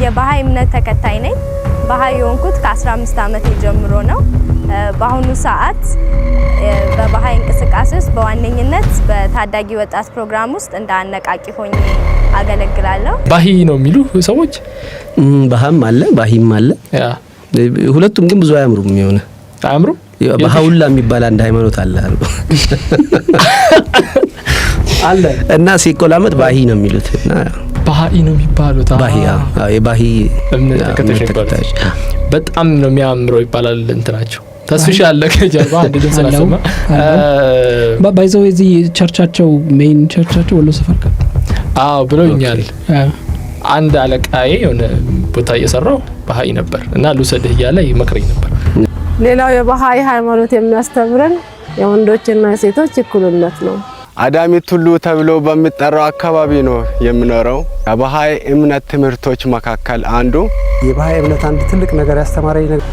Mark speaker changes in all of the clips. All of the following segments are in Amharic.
Speaker 1: የባሃይ እምነት ተከታይ ነኝ። ባሃይ የሆንኩት ከ15 ዓመት ጀምሮ ነው። በአሁኑ ሰዓት በባሃይ እንቅስቃሴ ውስጥ በዋነኝነት በታዳጊ ወጣት ፕሮግራም ውስጥ እንደ አነቃቂ ሆኜ አገለግላለሁ።
Speaker 2: ባሂ ነው የሚሉ ሰዎች
Speaker 3: ባሃም አለ ባሂም አለ። ሁለቱም ግን ብዙ አያምሩም። የሆነ
Speaker 2: አያምሩ
Speaker 3: ባሃውላ የሚባል አንድ ሃይማኖት አለ
Speaker 2: አለ
Speaker 3: እና ሲቆላመጥ ባሂ ነው የሚሉት እና
Speaker 2: ባሂ ነው የሚባሉት።
Speaker 3: ባሂ የባሂ
Speaker 2: ተከታዮች በጣም ነው የሚያምረው ይባላል። እንትናቸው ተስፍሽ አለ ከጀርባ አንድ ድምጽ ናሰማ
Speaker 4: ባይዘው እዚህ ቸርቻቸው ሜን ቸርቻቸው ወሎ ሰፈር
Speaker 2: ብለውኛል። አንድ አለቃዬ የሆነ ቦታ እየሰራው ባሃይ ነበር እና ልውሰድህ እያለ ይመክረኝ ነበር።
Speaker 5: ሌላው የባሃይ ሃይማኖት የሚያስተምረን የወንዶችና የሴቶች እኩልነት ነው።
Speaker 6: አዳሚት ሁሉ ተብሎ በሚጠራው አካባቢ ነው የምኖረው። የባሃይ እምነት ትምህርቶች መካከል አንዱ
Speaker 7: የባሃይ እምነት አንድ ትልቅ ነገር ያስተማረኝ ነገር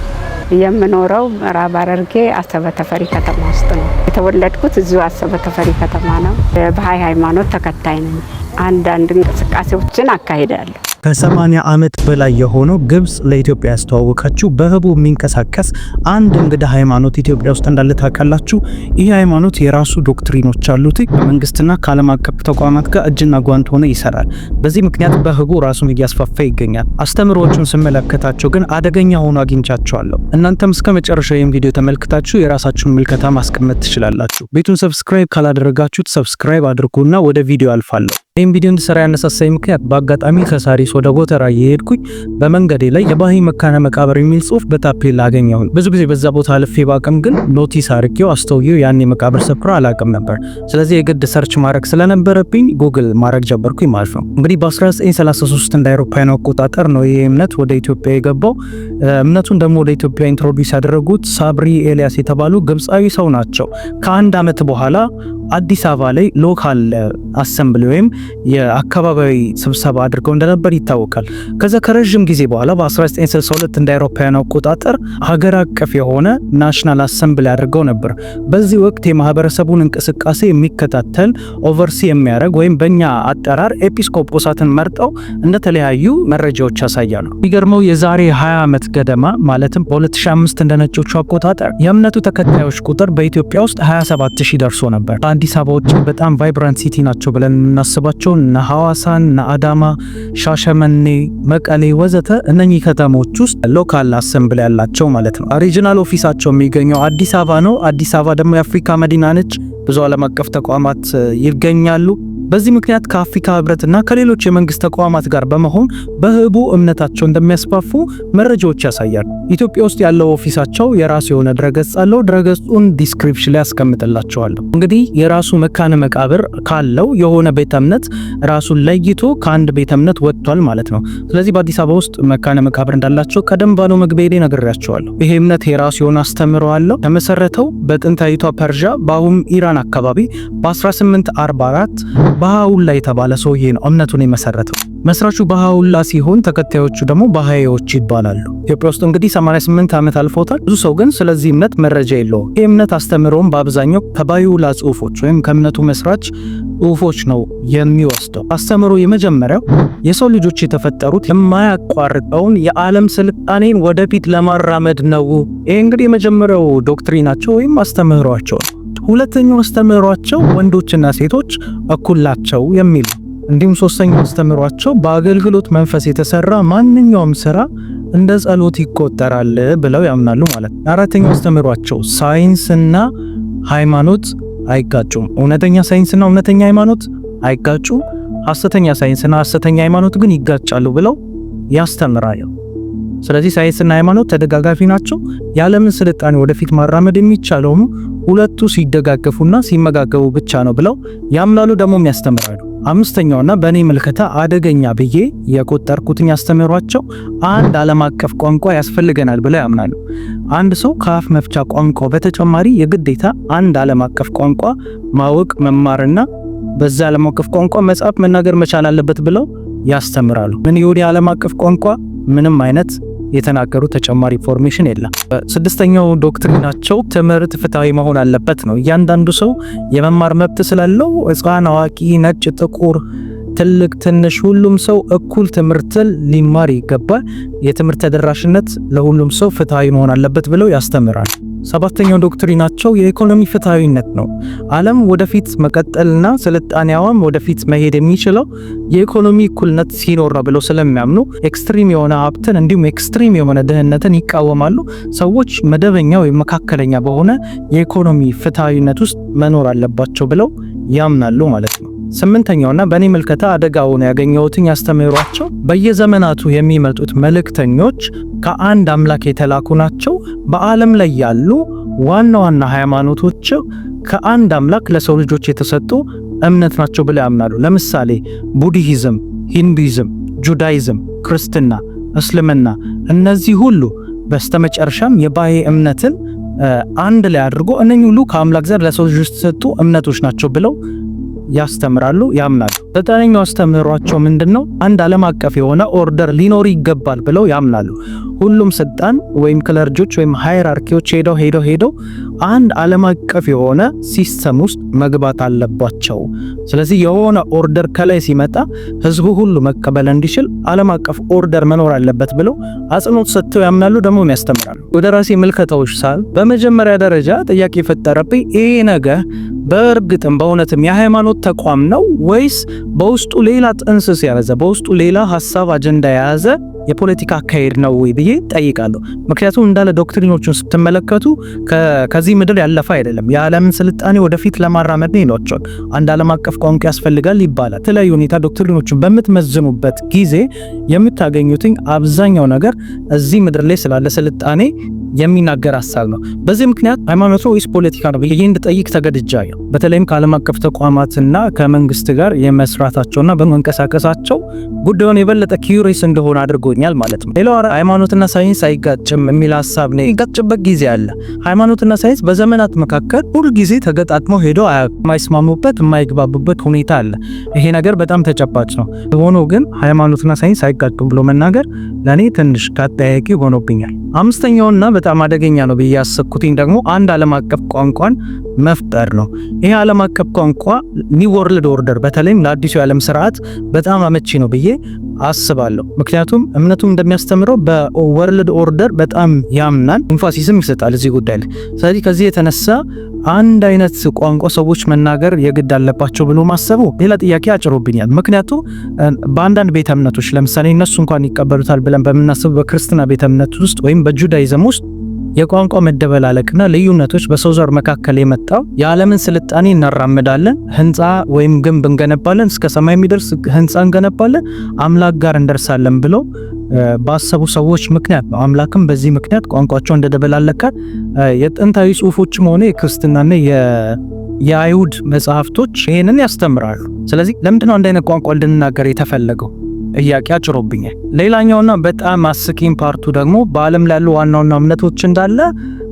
Speaker 8: የምኖረው ምዕራብ ሐረርጌ አሰበ ተፈሪ ከተማ ውስጥ ነው። የተወለድኩት እዚሁ አሰበ ተፈሪ ከተማ ነው። የባሃይ ሃይማኖት ተከታይ ነኝ። አንዳንድ እንቅስቃሴዎችን አካሂዳለሁ።
Speaker 7: ከ80 ዓመት በላይ የሆነው ግብጽ ለኢትዮጵያ ያስተዋወቀችው በህቡ የሚንቀሳቀስ አንድ እንግዳ ሃይማኖት ኢትዮጵያ ውስጥ እንዳለ ታውቃላችሁ። ይህ ሃይማኖት የራሱ ዶክትሪኖች አሉት። በመንግስትና ከዓለም አቀፍ ተቋማት ጋር እጅና ጓንት ሆኖ ይሰራል። በዚህ ምክንያት በህቡ ራሱን እያስፋፋ ይገኛል። አስተምሮቹን ስመለከታቸው ግን አደገኛ ሆኖ አግኝቻቸዋለሁ። እናንተም እስከ መጨረሻው ይህን ቪዲዮ ተመልክታችሁ የራሳችሁን ምልከታ ማስቀመጥ ትችላላችሁ። ቤቱን ሰብስክራይብ ካላደረጋችሁት ሰብስክራይብ አድርጉና ወደ ቪዲዮ አልፋለሁ። ይህን ቪዲዮ እንድሰራ ያነሳሳኝ ምክንያት በአጋጣሚ ከሳሪስ ወደ ጎተራ እየሄድኩኝ በመንገዴ ላይ የባሂ መካነ መቃብር የሚል ጽሑፍ በታፔላ አገኘሁ። ብዙ ጊዜ በዛ ቦታ አልፌ ባቅም ግን ኖቲስ አድርጌው አስተውዬው ያን የመቃብር ስፍራ አላቅም ነበር። ስለዚህ የግድ ሰርች ማድረግ ስለነበረብኝ ጉግል ማድረግ ጀመርኩኝ ማለት ነው። እንግዲህ በ1933 እንደ አውሮፓውያን አቆጣጠር ነው ይህ እምነት ወደ ኢትዮጵያ የገባው። እምነቱን ደግሞ ወደ ኢትዮጵያ ኢንትሮዲዩስ ያደረጉት ሳብሪ ኤልያስ የተባሉ ግብጻዊ ሰው ናቸው። ከአንድ ዓመት በኋላ አዲስ አበባ ላይ ሎካል አሰምብሊ ወይም የአካባቢያዊ ስብሰባ አድርገው እንደነበር ይታወቃል። ከዛ ከረጅም ጊዜ በኋላ በ1962 እንደ አውሮፓውያን አቆጣጠር ሀገር አቀፍ የሆነ ናሽናል አሰምብሊ አድርገው ነበር። በዚህ ወቅት የማህበረሰቡን እንቅስቃሴ የሚከታተል ኦቨርሲ የሚያደርግ ወይም በእኛ አጠራር ኤጲስቆጶሳትን መርጠው እንደተለያዩ መረጃዎች ያሳያሉ። የሚገርመው የዛሬ 20 ዓመት ገደማ ማለትም በ2005 እንደ ነጮቹ አቆጣጠር የእምነቱ ተከታዮች ቁጥር በኢትዮጵያ ውስጥ 27000 ደርሶ ነበር። አዲስ አበባዎች በጣም ቫይብራንት ሲቲ ናቸው ብለን እናስባቸው እነ ሐዋሳን፣ እነ አዳማ፣ ሻሸመኔ፣ መቀሌ ወዘተ እነኚህ ከተሞች ውስጥ ሎካል አሰምብሊ ያላቸው ማለት ነው። ሪጂናል ኦፊሳቸው የሚገኘው አዲስ አበባ ነው። አዲስ አበባ ደግሞ የአፍሪካ መዲና ነች። ብዙ ዓለም አቀፍ ተቋማት ይገኛሉ። በዚህ ምክንያት ከአፍሪካ ህብረትና ከሌሎች የመንግስት ተቋማት ጋር በመሆን በህቡ እምነታቸው እንደሚያስፋፉ መረጃዎች ያሳያሉ። ኢትዮጵያ ውስጥ ያለው ኦፊሳቸው የራሱ የሆነ ድረገጽ አለው። ድረገጹን ዲስክሪፕሽን ላይ አስቀምጥላችኋለሁ። እንግዲህ የራሱ መካነ መቃብር ካለው የሆነ ቤተ እምነት ራሱን ለይቶ ከአንድ ቤተ እምነት ወጥቷል ማለት ነው። ስለዚህ በአዲስ አበባ ውስጥ መካነ መቃብር እንዳላቸው ቀደም ባለው መግቢያ ላይ ነግሬያቸዋለሁ። ይሄ እምነት የራሱ የሆነ አስተምሮ አለው። ተመሰረተው በጥንታዊቷ ፐርዣ በአሁኑ ኢራን አካባቢ በ1844 ባሃውላ የተባለ ሰውዬ ነው እምነቱን የመሰረተው። መስራቹ ባሃውላ ሲሆን ተከታዮቹ ደግሞ ባሃዮች ይባላሉ። ኢትዮጵያ ውስጥ እንግዲህ 88 ዓመት አልፎታል። ብዙ ሰው ግን ስለዚህ እምነት መረጃ የለውም። ይህ እምነት አስተምሮም በአብዛኛው ከባሃውላ ጽሑፎች ወይም ከእምነቱ መስራች ጽሑፎች ነው የሚወስደው። አስተምሮ የመጀመሪያው የሰው ልጆች የተፈጠሩት የማያቋርጠውን የዓለም ስልጣኔን ወደፊት ለማራመድ ነው። ይህ እንግዲህ የመጀመሪያው ዶክትሪናቸው ወይም አስተምህሯቸው። ሁለተኛው አስተምህሯቸው ወንዶችና ሴቶች እኩል ናቸው የሚል። እንዲሁም ሶስተኛው አስተምህሯቸው በአገልግሎት መንፈስ የተሰራ ማንኛውም ስራ እንደ ጸሎት ይቆጠራል ብለው ያምናሉ ማለት ነው። አራተኛው አስተምህሯቸው ሳይንስና ሃይማኖት አይጋጩም። እውነተኛ ሳይንስና እውነተኛ ሃይማኖት አይጋጩም። ሐሰተኛ ሳይንስና ሐሰተኛ ሃይማኖት ግን ይጋጫሉ ብለው ያስተምራሉ። ስለዚህ ሳይንስና ሃይማኖት ተደጋጋፊ ናቸው። የዓለምን ስልጣኔ ወደፊት ማራመድ የሚቻለው ሁለቱ ሲደጋገፉና ሲመጋገቡ ብቻ ነው ብለው ያምናሉ፣ ደግሞ ያስተምራሉ። አምስተኛውና በእኔ ምልከታ አደገኛ ብዬ የቆጠርኩትን ያስተምሯቸው አንድ ዓለም አቀፍ ቋንቋ ያስፈልገናል ብለው ያምናሉ። አንድ ሰው ከአፍ መፍቻ ቋንቋ በተጨማሪ የግዴታ አንድ ዓለም አቀፍ ቋንቋ ማወቅ መማርና በዛ ዓለም አቀፍ ቋንቋ መጻፍ መናገር መቻል አለበት ብለው ያስተምራሉ። ምን ይሁን የዓለም አቀፍ ቋንቋ ምንም አይነት የተናገሩ ተጨማሪ ኢንፎርሜሽን የለም። ስድስተኛው ዶክትሪናቸው ትምህርት ፍትሃዊ መሆን አለበት ነው። እያንዳንዱ ሰው የመማር መብት ስላለው ሕፃን፣ አዋቂ፣ ነጭ፣ ጥቁር ትልቅ ትንሽ ሁሉም ሰው እኩል ትምህርትን ሊማር ይገባል። የትምህርት ተደራሽነት ለሁሉም ሰው ፍትሃዊ መሆን አለበት ብለው ያስተምራል። ሰባተኛው ዶክትሪናቸው የኢኮኖሚ ፍትሃዊነት ነው። ዓለም ወደፊት መቀጠልና ስልጣኔዋም ወደፊት መሄድ የሚችለው የኢኮኖሚ እኩልነት ሲኖር ነው ብለው ስለሚያምኑ ኤክስትሪም የሆነ ሀብትን እንዲሁም ኤክስትሪም የሆነ ድህነትን ይቃወማሉ። ሰዎች መደበኛ ወይም መካከለኛ በሆነ የኢኮኖሚ ፍትሃዊነት ውስጥ መኖር አለባቸው ብለው ያምናሉ ማለት ነው። ስምንተኛውና በእኔ ምልከታ አደጋውን ያገኘሁትን ያስተምሯቸው በየዘመናቱ የሚመጡት መልእክተኞች ከአንድ አምላክ የተላኩ ናቸው። በዓለም ላይ ያሉ ዋና ዋና ሃይማኖቶች ከአንድ አምላክ ለሰው ልጆች የተሰጡ እምነት ናቸው ብለው ያምናሉ። ለምሳሌ ቡድሂዝም፣ ሂንዱይዝም፣ ጁዳይዝም፣ ክርስትና፣ እስልምና እነዚህ ሁሉ በስተመጨረሻም የባሄ እምነትን አንድ ላይ አድርጎ እነኚህ ሁሉ ከአምላክ ዘንድ ለሰው ልጆች የተሰጡ እምነቶች ናቸው ብለው ያስተምራሉ፣ ያምናሉ። ዘጠነኛው አስተምሯቸው ምንድነው? አንድ ዓለም አቀፍ የሆነ ኦርደር ሊኖር ይገባል ብለው ያምናሉ። ሁሉም ስልጣን ወይም ክለርጆች ወይም ሃይራርኪዎች ሄደው አንድ ዓለም አቀፍ የሆነ ሲስተም ውስጥ መግባት አለባቸው። ስለዚህ የሆነ ኦርደር ከላይ ሲመጣ ህዝቡ ሁሉ መቀበል እንዲችል ዓለም አቀፍ ኦርደር መኖር አለበት ብለው አጽንኦት ሰጥተው ያምናሉ፣ ደግሞ ያስተምራሉ። ወደ ራሴ ምልከታዎች ሳል በመጀመሪያ ደረጃ ጥያቄ ፈጠረብኝ። ይሄ ነገር በእርግጥም በእውነትም የሃይማኖት ተቋም ነው ወይስ በውስጡ ሌላ ጥንስስ የያዘ በውስጡ ሌላ ሐሳብ አጀንዳ የያዘ የፖለቲካ አካሄድ ነው ወይ ብዬ ጠይቃለሁ። ምክንያቱም እንዳለ ዶክትሪኖቹን ስትመለከቱ ከዚህ ምድር ያለፈ አይደለም። የዓለምን ስልጣኔ ወደፊት ለማራመድ ነው ይሏቸዋል። አንድ ዓለም አቀፍ ቋንቋ ያስፈልጋል ይባላል። የተለያዩ ሁኔታ ዶክትሪኖቹን በምትመዝኑበት ጊዜ የምታገኙትኝ አብዛኛው ነገር እዚህ ምድር ላይ ስላለ ስልጣኔ የሚናገር ሐሳብ ነው። በዚህ ምክንያት ሃይማኖት ወይስ ፖለቲካ ነው ብዬ እንድጠይቅ ተገድጃለሁ። በተለይም ከዓለም አቀፍ ተቋማትና ከመንግስት ጋር የመስራታቸውና በመንቀሳቀሳቸው ጉዳዩን የበለጠ ኪዩሪየስ እንደሆነ አድርጎኛል ማለት ነው። ሌላው ሃይማኖትና ሳይንስ አይጋጭም የሚል ሐሳብ ነው። ይጋጭበት ጊዜ አለ። ሃይማኖትና ሳይንስ በዘመናት መካከል ሁሉ ጊዜ ተገጣጥመው ሄደው የማይስማሙበት የማይግባቡበት ሁኔታ አለ። ይሄ ነገር በጣም ተጨባጭ ነው። ሆኖ ግን ሃይማኖትና ሳይንስ አይጋጩም ብሎ መናገር ለኔ ትንሽ አጠያያቂ ሆኖብኛል። አምስተኛውና በጣም አደገኛ ነው ብዬ ያሰብኩትኝ ደግሞ አንድ ዓለም አቀፍ ቋንቋን መፍጠር ነው። ይሄ ዓለም አቀፍ ቋንቋ ኒው ወርልድ ኦርደር በተለይም ለአዲሱ የዓለም ስርዓት በጣም አመቺ ነው ብዬ አስባለሁ። ምክንያቱም እምነቱ እንደሚያስተምረው በወርልድ ኦርደር በጣም ያምናል፣ ኢንፋሲስም ይሰጣል እዚህ ጉዳይ ላይ። ስለዚህ ከዚህ የተነሳ አንድ አይነት ቋንቋ ሰዎች መናገር የግድ አለባቸው ብሎ ማሰቡ ሌላ ጥያቄ አጭሮብኛል። ምክንያቱም በአንዳንድ ቤተ እምነቶች ለምሳሌ እነሱ እንኳን ይቀበሉታል ብለን በምናስብ በክርስትና ቤተ እምነት ውስጥ ወይም በጁዳይዝም ውስጥ የቋንቋ መደበላለቅና ልዩነቶች በሰው ዘር መካከል የመጣው የዓለምን ስልጣኔ እናራምዳለን፣ ህንፃ ወይም ግንብ እንገነባለን፣ እስከ ሰማይ የሚደርስ ህንፃ እንገነባለን፣ አምላክ ጋር እንደርሳለን ብለው ባሰቡ ሰዎች ምክንያት ነው። አምላክም በዚህ ምክንያት ቋንቋቸው እንደደበላለቀ የጥንታዊ ጽሁፎችም ሆነ የክርስትናና የአይሁድ መጽሐፍቶች ይሄንን ያስተምራሉ። ስለዚህ ለምንድነው አንድ አይነት ቋንቋ እንድንናገር የተፈለገው? ጥያቄ አጭሮብኛል። ሌላኛውና በጣም አስቂኝ ፓርቱ ደግሞ በዓለም ላይ ያሉ ዋና ዋና እምነቶች እንዳለ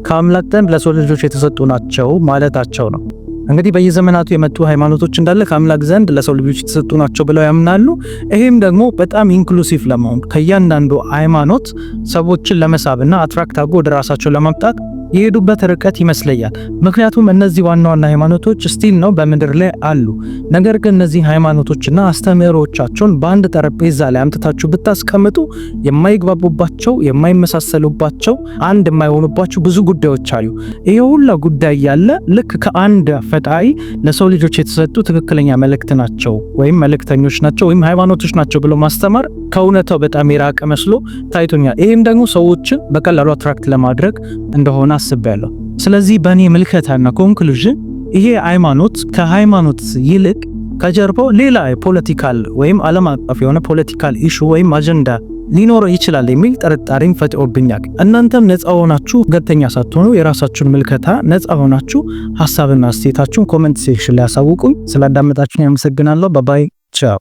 Speaker 7: ከአምላክ ዘንድ ለሰው ልጆች የተሰጡ ናቸው ማለታቸው ነው። እንግዲህ በየዘመናቱ የመጡ ሃይማኖቶች እንዳለ ከአምላክ ዘንድ ለሰው ልጆች የተሰጡ ናቸው ብለው ያምናሉ። ይሄም ደግሞ በጣም ኢንክሉሲቭ ለመሆን ከእያንዳንዱ ሃይማኖት ሰዎችን ለመሳብና አትራክት አድርጎ ወደ ራሳቸው ለማምጣት የሄዱበት ርቀት ይመስለኛል። ምክንያቱም እነዚህ ዋና ዋና ሃይማኖቶች ስቲል ነው በምድር ላይ አሉ። ነገር ግን እነዚህ ሃይማኖቶችና አስተምህሮቻቸውን በአንድ ጠረጴዛ ላይ አምጥታችሁ ብታስቀምጡ የማይግባቡባቸው፣ የማይመሳሰሉባቸው፣ አንድ የማይሆኑባቸው ብዙ ጉዳዮች አሉ። ይሄ ሁሉ ጉዳይ ያለ ልክ ከአንድ ፈጣሪ ለሰው ልጆች የተሰጡ ትክክለኛ መልእክት ናቸው ወይም መልእክተኞች ናቸው ወይም ሃይማኖቶች ናቸው ብሎ ማስተማር ከእውነታው በጣም የራቀ መስሎ ታይቶኛል። ይህም ደግሞ ሰዎችን በቀላሉ አትራክት ለማድረግ እንደሆነ አስቤያለሁ። ስለዚህ በእኔ ምልከታና ኮንክሉዥን ይሄ ሃይማኖት ከሃይማኖት ይልቅ ከጀርባው ሌላ ፖለቲካል ወይም ዓለም አቀፍ የሆነ ፖለቲካል ኢሹ ወይም አጀንዳ ሊኖረው ይችላል የሚል ጥርጣሬን ፈጥሮብኛል። እናንተም ነፃ ሆናችሁ ገተኛ ሳትሆኑ የራሳችሁን ምልከታ ነፃ ሆናችሁ ሐሳብና አስተያየታችሁን ኮሜንት ሴክሽን ላይ አሳውቁኝ። ስላዳመጣችሁኝ አመሰግናለሁ። ባይ ቻው።